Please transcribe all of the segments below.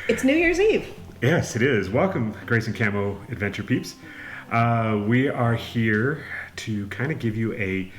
It's New Year's Eve. Yes, it is. Welcome, Grace and Camo Adventure Peeps. We are here to kind of give you a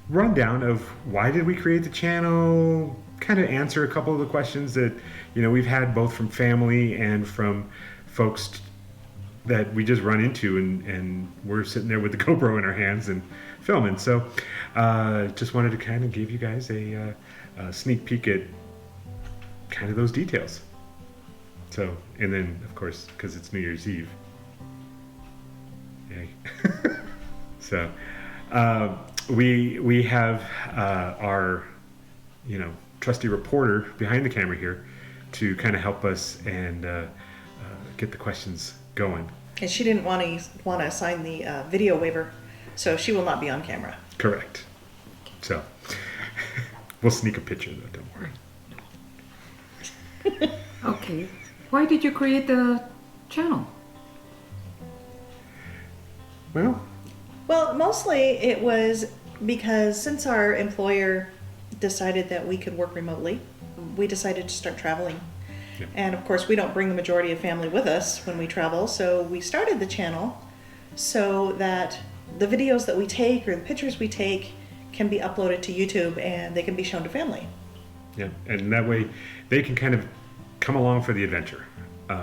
rundown of why did we create the channel, kind of answer a couple of the questions that, we've had both from family and from folks that we just run into, and we're sitting there with the GoPro in our hands and filming. So just wanted to kind of give you guys a sneak peek at kind of those details. So, and then of course, because it's New Year's Eve. Yay. So we have our trusty reporter behind the camera here to kind of help us and get the questions going. And she didn't want to sign the video waiver, so she will not be on camera. Correct. So we'll sneak a picture though, don't worry. Okay. Why did you create the channel? Well, mostly it was because since our employer decided that we could work remotely, we decided to start traveling. Yeah. And of course, we don't bring the majority of family with us when we travel, so we started the channel so that the videos that we take or the pictures we take can be uploaded to YouTube and they can be shown to family. yeah, and that way they can kind of come along for the adventure.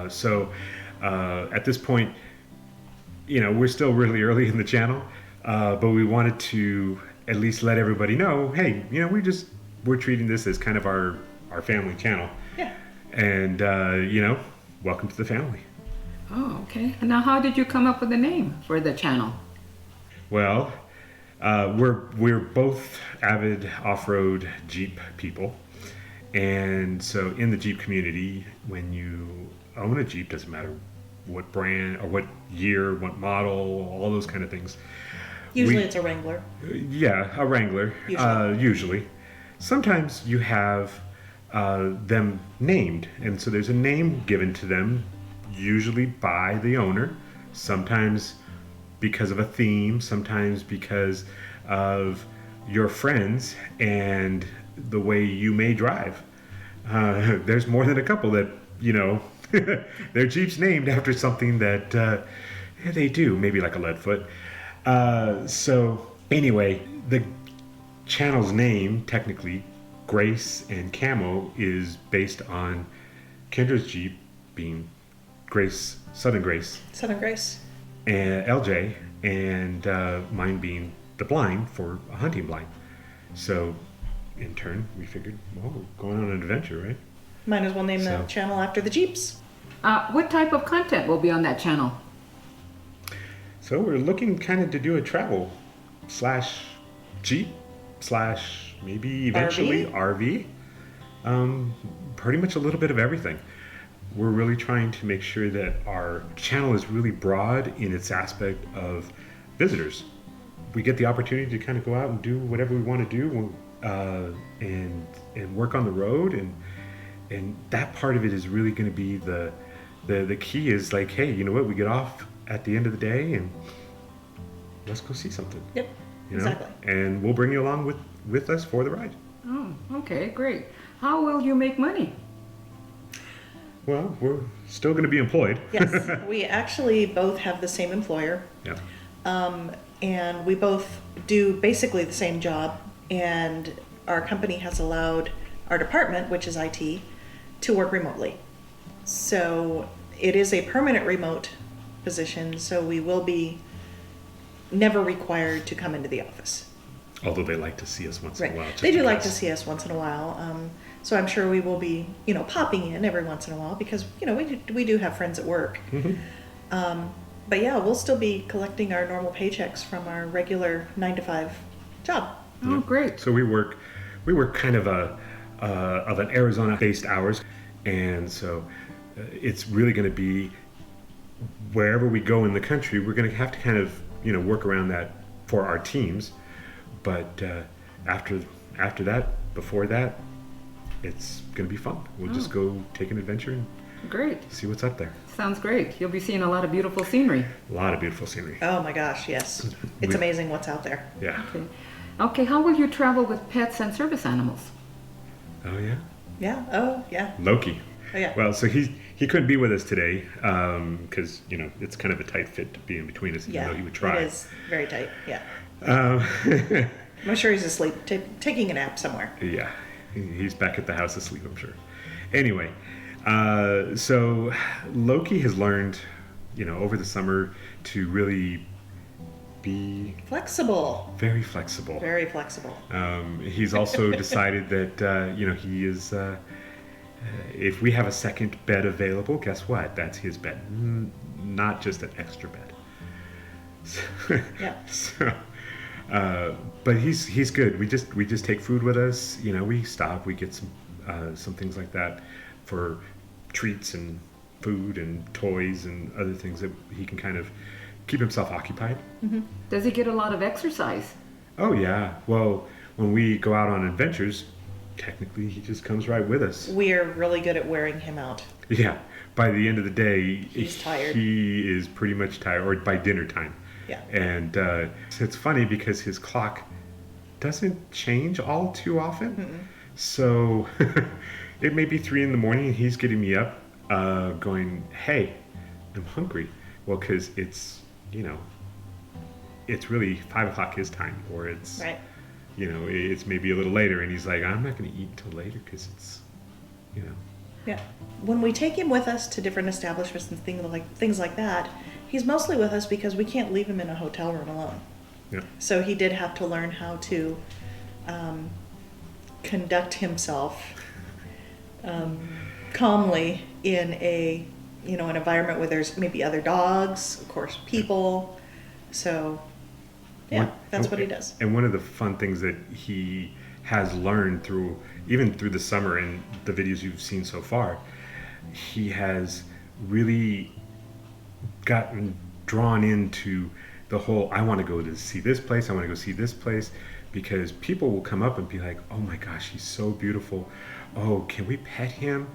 So at this point, we're still really early in the channel, but we wanted to at least let everybody know, hey, we're treating this as kind of our family channel. Yeah. And, welcome to the family. Oh, okay. And now how did you come up with the name for the channel? Well, we're both avid off-road Jeep people. And so in the Jeep community, when you own a Jeep, doesn't matter what brand or what year, what model, all those kind of things. Usually it's a Wrangler. Yeah, a Wrangler, usually. Sometimes you have them named, and so there's a name given to them, usually by the owner, sometimes because of a theme, sometimes because of your friends and the way you may drive. There's more than a couple that, their Jeep's named after something that they do, maybe like a lead foot. So anyway, the channel's name, technically, Grace and Camo, is based on Kendra's Jeep being Grace, Southern Grace, and LJ, and mine being the blind for a hunting blind. So in turn, we figured, well, we're going on an adventure, right? Might as well name the channel after the Jeeps. What type of content will be on that channel? So we're looking kind of to do a travel / Jeep / maybe eventually RV. Pretty much a little bit of everything. We're really trying to make sure that our channel is really broad in its aspect of visitors. We get the opportunity to kind of go out and do whatever we want to do, and work on the road, and that part of it is really going to be the key. Is like, hey, you know what? We get off at the end of the day and let's go see something. Yep. Exactly. And we'll bring you along with us for the ride. Oh, okay, great. How will you make money? Well, we're still going to be employed. Yes, we actually both have the same employer. Yeah. And we both do basically the same job, and our company has allowed our department, which is IT, to work remotely. So it is a permanent remote position, so we will be never required to come into the office. Although they like to see us once in a while. They do like to see us once in a while. So I'm sure we will be, popping in every once in a while because, we do have friends at work. Mm-hmm. But yeah, we'll still be collecting our normal paychecks from our regular 9-to-5 job. Oh, Yeah. great. So we work kind of an Arizona-based hours, and so it's really going to be wherever we go in the country, we're going to have to kind of work around that for our teams. But after that, before that, it's going to be fun. We'll just go take an adventure and Great. see what's up there. Sounds great. You'll be seeing a lot of beautiful scenery. A lot of beautiful scenery. Oh my gosh, yes. It's amazing what's out there. Yeah. Okay, how will you travel with pets and service animals? Oh yeah. Yeah, oh yeah. Loki. Oh, yeah. Well, so he couldn't be with us today because it's kind of a tight fit to be in between us, even though he would try. It is very tight. Yeah. Um, I'm sure he's asleep, taking a nap somewhere. Yeah, he's back at the house asleep, I'm sure. Anyway, so Loki has learned, over the summer to really be Flexible. very flexible. Very flexible. He's also decided that, he is, if we have a second bed available, guess what? That's his bed, not just an extra bed. Yeah. So, but he's good. We just take food with us. We stop. We get some things like that for treats and food and toys and other things that he can kind of keep himself occupied. Mm-hmm. Does he get a lot of exercise? Oh yeah. Well, when we go out on adventures, technically he just comes right with us. We are really good at wearing him out. Yeah. By the end of the day, he's tired. He is pretty much tired, or by dinner time. Yeah. And it's funny because his clock doesn't change all too often. Mm-mm. So it may be 3 a.m. and he's getting me up going, hey, I'm hungry. Well, because it's, it's really 5 o'clock his time, or it's, right. It's maybe a little later. And he's like, I'm not going to eat until later because it's, Yeah. When we take him with us to different establishments and things like that, he's mostly with us because we can't leave him in a hotel room alone. Yeah. So he did have to learn how to conduct himself calmly in an environment where there's maybe other dogs, of course, people. So, yeah, that's what he does. And one of the fun things that he has learned through the summer and the videos you've seen so far, he has really gotten drawn into the whole, I want to go to see this place, I want to go see this place, because people will come up and be like, oh my gosh, he's so beautiful. Oh, can we pet him?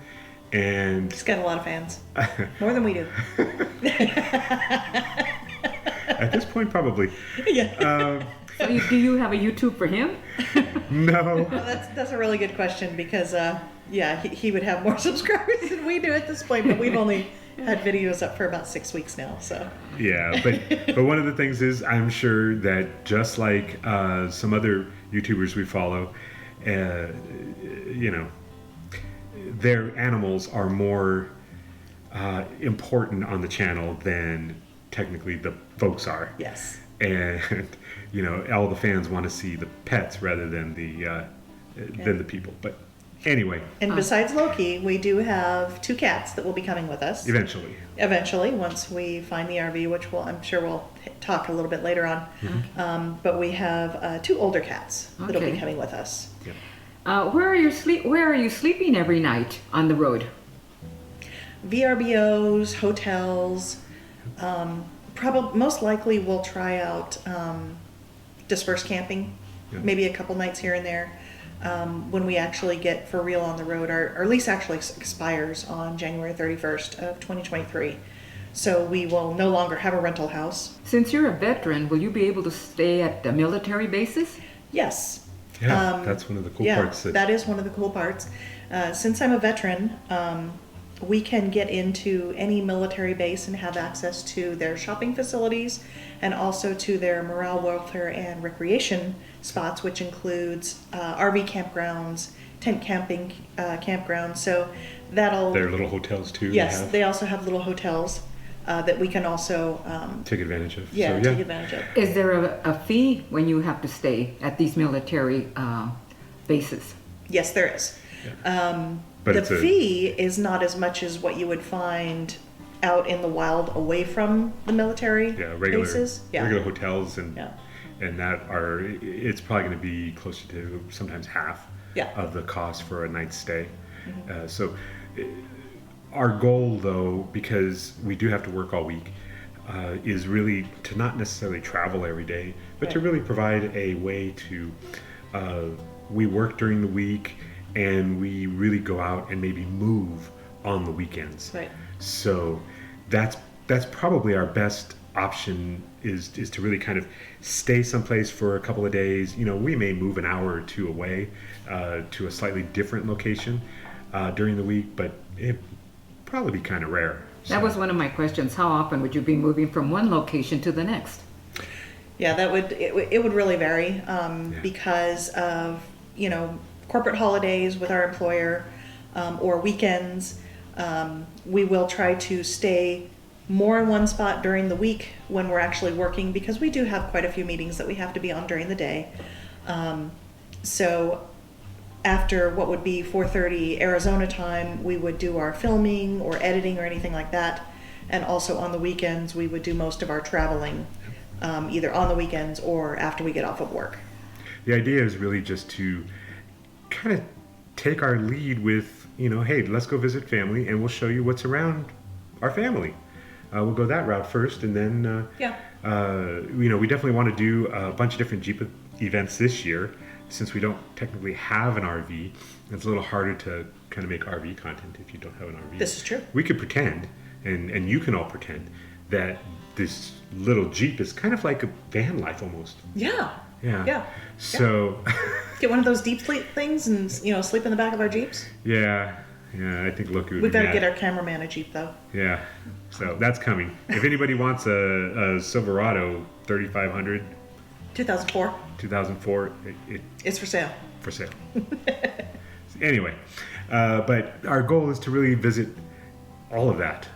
And he's got a lot of fans. More than we do. At this point, probably. Yeah. So do you have a YouTube for him? No. Well, that's a really good question because, he would have more subscribers than we do at this point, but we've only had videos up for about 6 weeks now, so. Yeah, but one of the things is, I'm sure that just like some other YouTubers we follow, their animals are more important on the channel than technically the folks are. Yes. And all the fans want to see the pets rather than the people. But anyway. And besides Loki, we do have 2 cats that will be coming with us. Eventually, once we find the RV, which I'm sure we'll talk a little bit later on. Mm-hmm. But we have 2 older cats that'll be Okay. coming with us. Yep. Where are you sleeping every night on the road? VRBOs, hotels. Probably most likely we'll try out dispersed camping, Yeah. maybe a couple nights here and there. When we actually get for real on the road, our lease actually expires on January 31st of 2023. So we will no longer have a rental house. Since you're a veteran, will you be able to stay at the military bases? Yes. Yeah, that's one of the cool parts. That is one of the cool parts. Since I'm a veteran, we can get into any military base and have access to their shopping facilities and also to their morale, welfare, and recreation spots, which includes RV campgrounds, tent camping campgrounds. So that'll... Their little hotels too. Yes, they also have little hotels that we can also... take advantage of. Yeah, take advantage of. Is there a fee when you have to stay at these military bases? Yes, there is. Yeah. But the fee is not as much as what you would find out in the wild away from the military bases. Regular hotels and Yeah. and it's probably going to be closer to sometimes half of the cost for a night's stay. Mm-hmm. So our goal, though, because we do have to work all week, is really to not necessarily travel every day, but to really provide a way to we work during the week and we really go out and maybe move on the weekends. Right. So that's probably our best option is to really kind of stay someplace for a couple of days. We may move an hour or 2 away to a slightly different location, during the week, but it'd probably be kind of rare. That was one of my questions. How often would you be moving from one location to the next? Yeah, it would really vary because of, corporate holidays with our employer or weekends. We will try to stay more in one spot during the week when we're actually working, because we do have quite a few meetings that we have to be on during the day. So after what would be 4:30 Arizona time, we would do our filming or editing or anything like that. And also on the weekends, we would do most of our traveling, either on the weekends or after we get off of work. The idea is really just to kind of take our lead with, hey, let's go visit family and we'll show you what's around our family. We'll go that route first, and then, we definitely want to do a bunch of different Jeep events this year. Since we don't technically have an RV, it's a little harder to kind of make RV content if you don't have an RV. This is true. We could pretend, and you can all pretend, that this little Jeep is kind of like a van life almost. Yeah. Yeah. So get one of those deep sleep things and sleep in the back of our Jeeps. Yeah, I think Loki would We be better mad. get our cameraman a Jeep though. Yeah, so that's coming. If anybody wants a Silverado 3500 2004. 2004, It's for sale. for sale. Anyway, but our goal is to really visit all of that,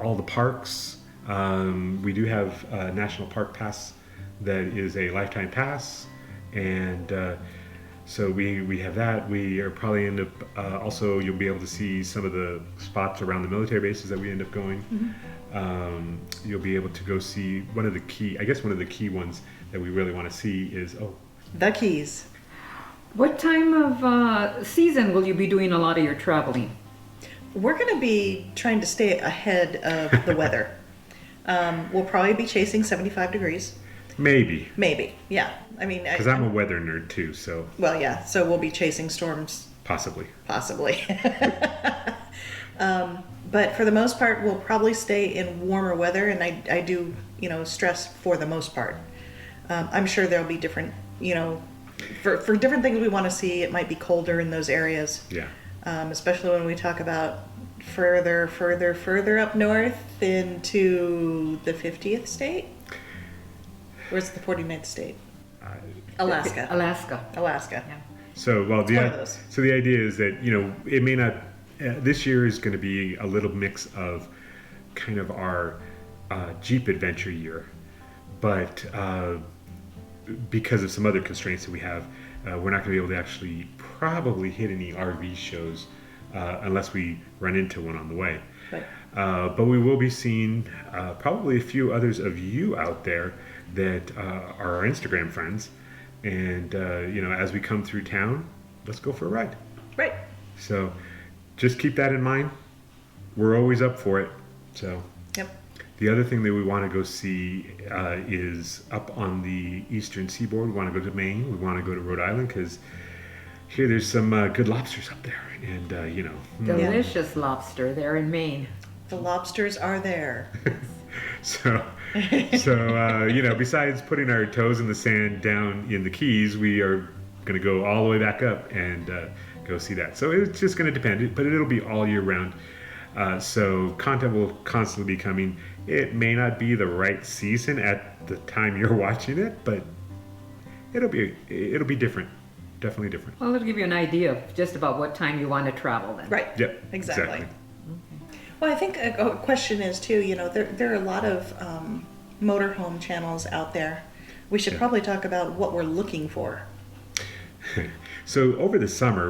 all the parks. We do have a National Park Pass that is a lifetime pass, and so we have that. We are probably end up also, you'll be able to see some of the spots around the military bases that we end up going. You'll be able to go see one of the key ones that we really want to see is The Keys. What time of season will you be doing a lot of your traveling? We're going to be trying to stay ahead of the weather. We'll probably be chasing 75 degrees. maybe, Yeah. I mean, because I'm a weather nerd too, so well, yeah. So we'll be chasing storms, possibly. But for the most part, we'll probably stay in warmer weather, and I do, stress for the most part. I'm sure there'll be different, for different things we want to see, it might be colder in those areas. Yeah. Especially when we talk about further up north into the 50th state. Where's the 49th state? Alaska. Alaska. Yeah. So, well, one of those. so the idea is that, it may not, this year is going to be a little mix of kind of our Jeep adventure year, but because of some other constraints that we have, we're not going to be able to actually probably hit any RV shows unless we run into one on the way. Right. But we will be seeing probably a few others of you out there that are our Instagram friends. And, as we come through town, let's go for a ride. Right. So just keep that in mind. We're always up for it. So Yep. the other thing that we want to go see is up on the eastern seaboard. We want to go to Maine. We want to go to Rhode Island because here there's some good lobsters up there. And, Delicious lobster there in Maine. The lobsters are there. So, besides putting our toes in the sand down in the Keys, we are going to go all the way back up and go see that. So it's just going to depend, but it'll be all year round. So content will constantly be coming. It may not be the right season at the time you're watching it, but it'll be different. Definitely different. Well, it'll give you an idea of just about what time you want to travel then. Right. Yep. Exactly. Well, I think a question is too, there are a lot of motorhome channels out there. We should probably talk about what we're looking for. So over the summer,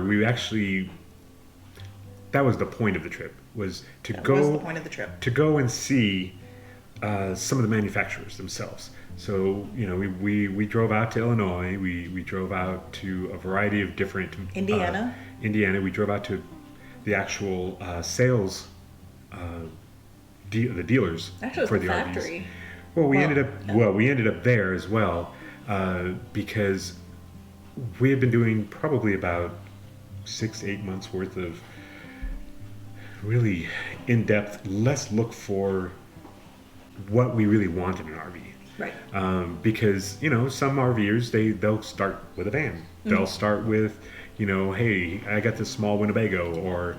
that was the point of the trip, was to That go was the point of the trip. to go and see some of the manufacturers themselves. So, we drove out to Illinois, we drove out to a variety of different... Indiana. We drove out to the actual sales, the dealers Actually, it was for the the factory. RVs. Well, we ended up there as well because we had been doing probably about 6 to 8 months worth of really in-depth, let's look for what we really want in an RV. Right. Because, some RVers, they'll start with a van. They'll start with, hey, I got this small Winnebago, or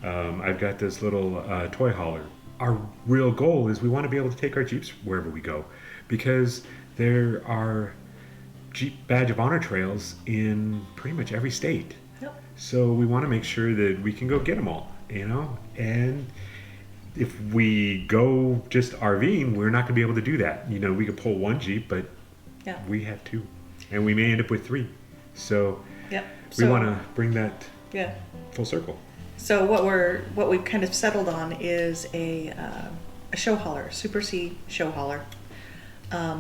I've got this little toy hauler. Our real goal is we want to be able to take our Jeeps wherever we go, because there are Jeep Badge of Honor trails in pretty much every state. Yep. So we want to make sure that we can go get them all, and if we go just RVing, we're not going to be able to do that. We could pull one Jeep, but we have two, and we may end up with three. So we want to bring that full circle. So what we've kind of settled on is a ShowHauler, Super C ShowHauler,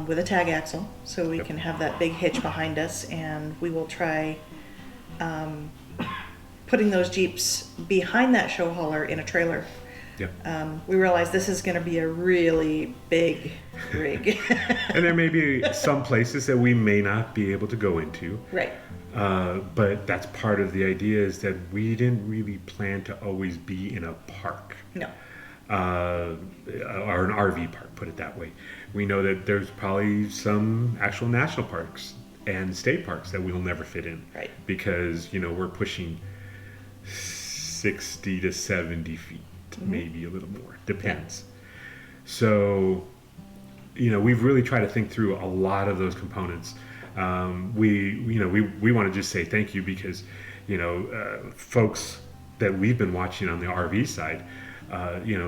with a tag axle, so we can have that big hitch behind us, and we will try putting those Jeeps behind that ShowHauler in a trailer. We realize this is going to be a really big rig. And there may be some places that we may not be able to go into. Right. But that's part of the idea, is that we didn't really plan to always be in a park. No. Or an RV park, put it that way. We know that there's probably some actual national parks and state parks that we'll never fit in. Right. Because, we're pushing 60 to 70 feet, maybe a little more, depends. So, we've really tried to think through a lot of those components. We want to just say thank you, because, folks that we've been watching on the RV side,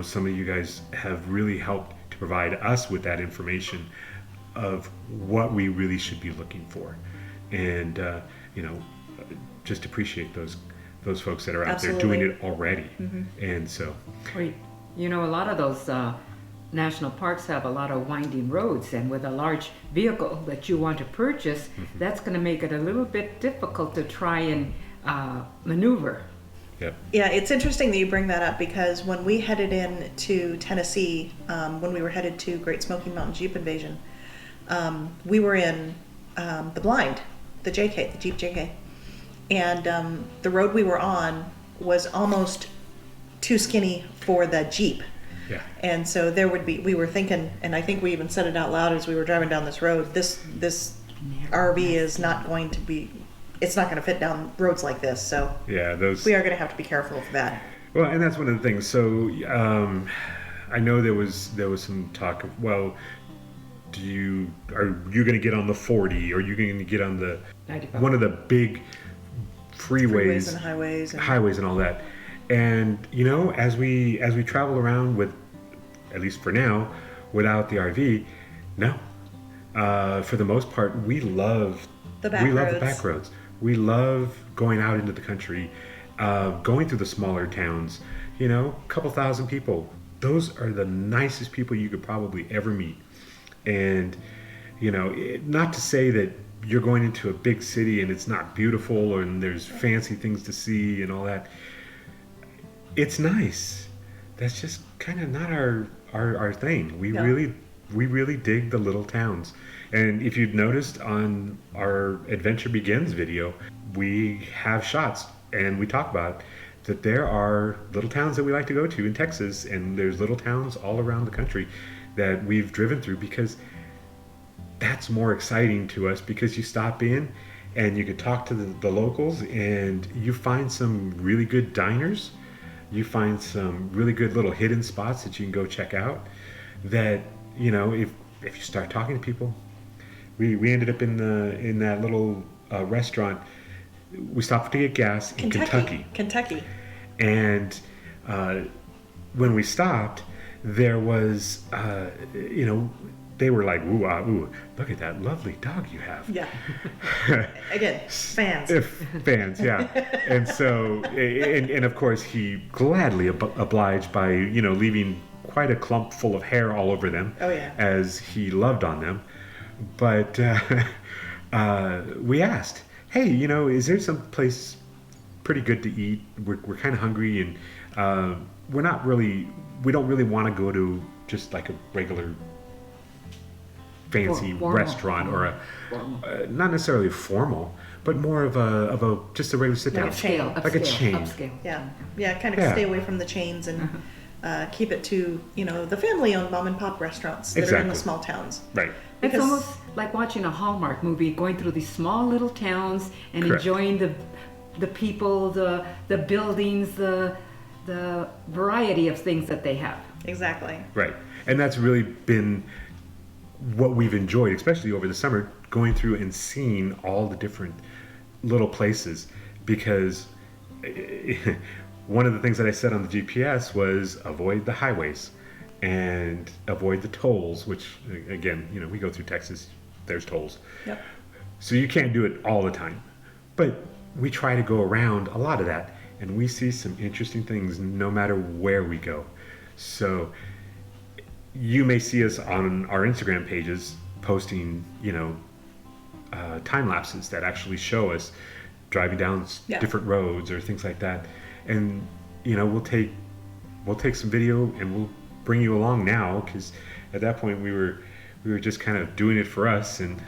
some of you guys have really helped to provide us with that information of what we really should be looking for. And, just appreciate those folks that are out there doing it already. And so, a lot of those national parks have a lot of winding roads, and with a large vehicle that you want to purchase, that's going to make it a little bit difficult to try and maneuver. Yep. Yeah, it's interesting that you bring that up, because when we headed in to Tennessee, when we were headed to Great Smoky Mountain Jeep Invasion, we were in the blind, the Jeep JK. And the road we were on was almost too skinny for the Jeep. Yeah. And so we were thinking, and I think we even said it out loud as we were driving down this road, this RV is not going to be, it's not going to fit down roads like this. So we are going to have to be careful of that. Well, and that's one of the things. So I know there was some talk of, well, are you going to get on the 40? Or are you going to get on the 95. One of the big freeways and highways and all that? And as we travel around with, at least for now, without the RV, no. For the most part, we love the back roads. We love going out into the country, going through the smaller towns. A couple thousand people. Those are the nicest people you could probably ever meet. And not to say that you're going into a big city and it's not beautiful and there's fancy things to see and all that. It's nice. That's just kind of not our thing. We really dig the little towns. And if you've noticed on our Adventure Begins video, we have shots and we talk about that there are little towns that we like to go to in Texas, and there's little towns all around the country that we've driven through, because that's more exciting to us, because you stop in and you can talk to the locals, and you find some really good diners. You find some really good little hidden spots that you can go check out, that, if you start talking to people. We ended up in that little restaurant. We stopped to get gas in Kentucky. And when we stopped, there was, they were like, ooh, look at that lovely dog you have. Yeah. Again, fans. Fans, yeah. And so, and of course, he gladly obliged by, leaving quite a clump full of hair all over them. Oh, yeah. As he loved on them. But we asked, hey, is there some place pretty good to eat? We're kind of hungry, and we don't really want to go to just like a regular fancy restaurant, or not necessarily formal, but more of a just a regular sit down, like a chain. Upscale. Yeah, kind of stay away from the chains and keep it to the family-owned mom and pop restaurants that are in the small towns. Right. It's almost like watching a Hallmark movie, going through these small little towns and Correct. enjoying the the people, the buildings, the variety of things that they have. Exactly. Right. And that's really been what we've enjoyed, especially over the summer, going through and seeing all the different little places. Because one of the things that I said on the GPS was avoid the highways and avoid the tolls, which, again, you know, we go through Texas, there's tolls. Yep. So you can't do it all the time. But we try to go around a lot of that, and we see some interesting things no matter where we go. So you may see us on our Instagram pages posting, you know, time lapses that actually show us driving down different roads or things like that. And, you know, we'll take some video and we'll bring you along now, because at that point we were just kind of doing it for us, and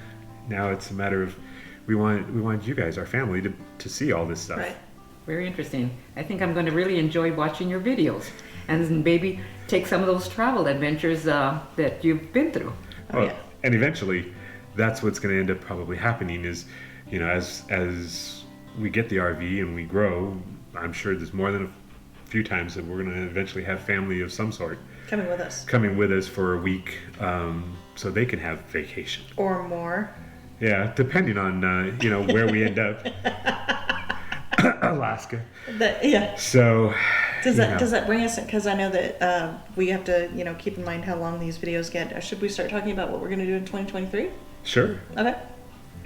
now it's a matter of we want you guys, our family, to see all this stuff. Right. Very interesting. I think I'm going to really enjoy watching your videos, and maybe take some of those travel adventures that you've been through. Well, yeah. And eventually, that's what's going to end up probably happening is, you know, as we get the RV and we grow, I'm sure there's more than a few times that we're going to eventually have family of some sort Coming with us for a week, so they can have vacation or more. Yeah, depending on you know, where we end up. Alaska. Yeah. So does that bring us? Because I know that we have to, you know, keep in mind how long these videos get. Should we start talking about what we're going to do in 2023? Sure. Okay.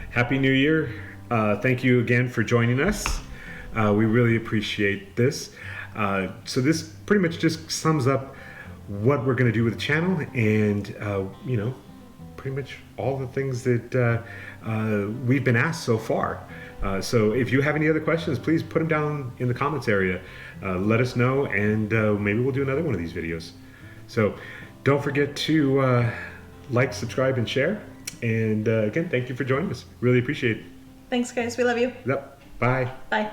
Happy New Year! Thank you again for joining us. We really appreciate this. So this pretty much just sums up what we're going to do with the channel, and you know, pretty much all the things that we've been asked so far. So if you have any other questions, please put them down in the comments area. Let us know, and maybe we'll do another one of these videos. So don't forget to like, subscribe, and share. And again, thank you for joining us. Really appreciate it. Thanks, guys. We love you. Yep. Bye. Bye.